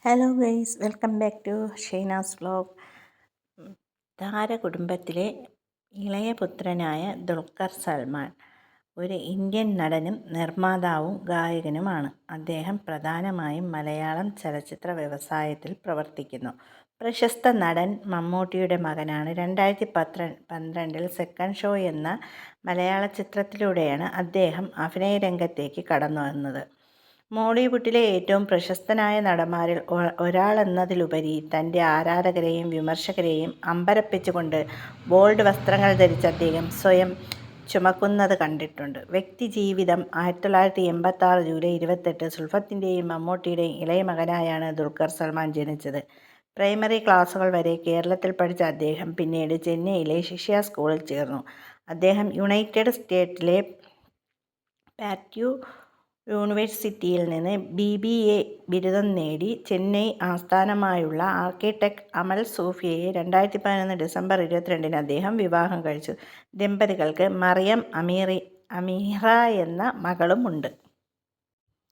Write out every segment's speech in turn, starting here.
Hello guys, welcome back to Shainas vlog. താരകുടുംബത്തിലെ ഇളയ പുത്രനായ ദുൽഖർ സൽമാൻ ഒരു ഇന്ത്യൻ നടനും നിർമ്മാതാവും ഗായകനുമാണ്. അദ്ദേഹം പ്രധാനമായും മലയാളം ചലച്ചിത്ര വ്യവസായത്തിൽ പ്രവർത്തിക്കുന്നു. പ്രശസ്ത നടൻ മമ്മൂട്ടിയുടെ മകനാണ്. 2012 സെക്കൻഡ് ഷോ എന്ന മലയാള ചിത്രത്തിലൂടെയാണ് അദ്ദേഹം അഭിനയ രംഗത്തേക്ക് കടന്നുവന്നത്. മോളിവുഡിലെ ഏറ്റവും പ്രശസ്തനായ നടന്മാരിൽ ഒരാളെന്നതിലുപരി തൻ്റെ ആരാധകരെയും വിമർശകരെയും അമ്പരപ്പിച്ചുകൊണ്ട് ബോൾഡ് വസ്ത്രങ്ങൾ ധരിച്ച് അദ്ദേഹം സ്വയം ചുമക്കുന്നത് കണ്ടിട്ടുണ്ട്. വ്യക്തിജീവിതം 1986 ജൂലൈ 28 സുൽഫത്തിൻ്റെയും മമ്മൂട്ടിയുടെയും ഇളയ മകനായാണ് ദുൽഖർ സൽമാൻ ജനിച്ചത്. പ്രൈമറി ക്ലാസുകൾ വരെ കേരളത്തിൽ പഠിച്ച അദ്ദേഹം പിന്നീട് ചെന്നൈയിലെ ശിഷ്യ സ്കൂളിൽ ചേർന്നു. അദ്ദേഹം യുണൈറ്റഡ് സ്റ്റേറ്റ്സിലെ പാറ്റ്യൂ യൂണിവേഴ്സിറ്റിയിൽ നിന്ന് BBA ബിരുദം നേടി. ചെന്നൈ ആസ്ഥാനമായുള്ള ആർക്കിടെക്ട് അമൽ സൂഫിയയെ 2011 ഡിസംബർ 22 അദ്ദേഹം വിവാഹം കഴിച്ചു. ദമ്പതികൾക്ക് മറിയം അമീറ എന്ന മകളുമുണ്ട്.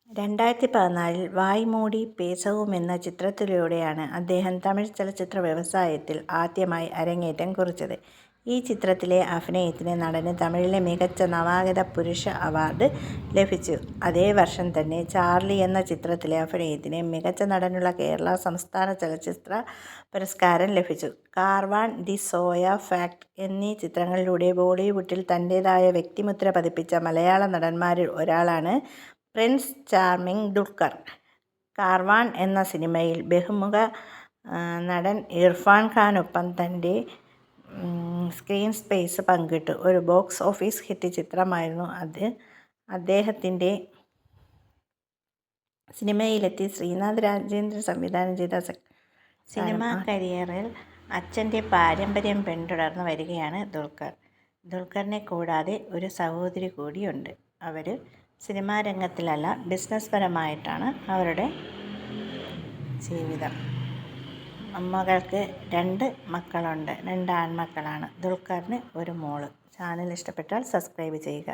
2014 വായ് മൂടി പേസവും എന്ന ചിത്രത്തിലൂടെയാണ് അദ്ദേഹം തമിഴ് ചലച്ചിത്ര വ്യവസായത്തിൽ ആദ്യമായി അരങ്ങേറ്റം കുറിച്ചത്. ഈ ചിത്രത്തിലെ അഭിനയത്തിന് നടന് തമിഴിലെ മികച്ച നവാഗത പുരുഷ അവാർഡ് ലഭിച്ചു. അതേ വർഷം തന്നെ ചാർലി എന്ന ചിത്രത്തിലെ അഭിനയത്തിന് മികച്ച നടനുള്ള കേരള സംസ്ഥാന ചലച്ചിത്ര പുരസ്കാരം ലഭിച്ചു. കാർവാൻ, ദി സോയ ഫാക്ട് എന്നീ ചിത്രങ്ങളിലൂടെ ബോളിവുഡിൽ തൻ്റേതായ വ്യക്തിമുദ്ര പതിപ്പിച്ച മലയാള നടന്മാരിൽ ഒരാളാണ് പ്രിൻസ് ചാർമിങ് ദുൽഖർ. കാർവാൻ എന്ന സിനിമയിൽ ബഹുമുഖ നടൻ ഇർഫാൻ ഖാനൊപ്പം തൻ്റെ സ്ക്രീൻ സ്പേസ് പങ്കിട്ടു. ഒരു ബോക്സ് ഓഫീസ് ഹിറ്റ് ചിത്രമായിരുന്നു അത്. അദ്ദേഹത്തിൻ്റെ സിനിമയിലെത്തി ശ്രീനാഥ് രാജേന്ദ്രൻ സംവിധാനം ചെയ്ത സിനിമാ കരിയറിൽ അച്ഛൻ്റെ പാരമ്പര്യം പിന്തുടർന്ന് വരികയാണ് ദുൽഖർ. ദുൽഖറിനെ കൂടാതെ ഒരു സഹോദരി കൂടിയുണ്ട്. അവർ സിനിമാ രംഗത്തിലല്ല, ബിസിനസ് പരമായിട്ടാണ് അവരുടെ ജീവിതം. മകൾക്ക് 2 മക്കളുണ്ട്. 2 ആൺമക്കളാണ്. ദുൽഖറിന് ഒരു മോള്. ചാനൽ ഇഷ്ടപ്പെട്ടാൽ സബ്സ്ക്രൈബ് ചെയ്യുക.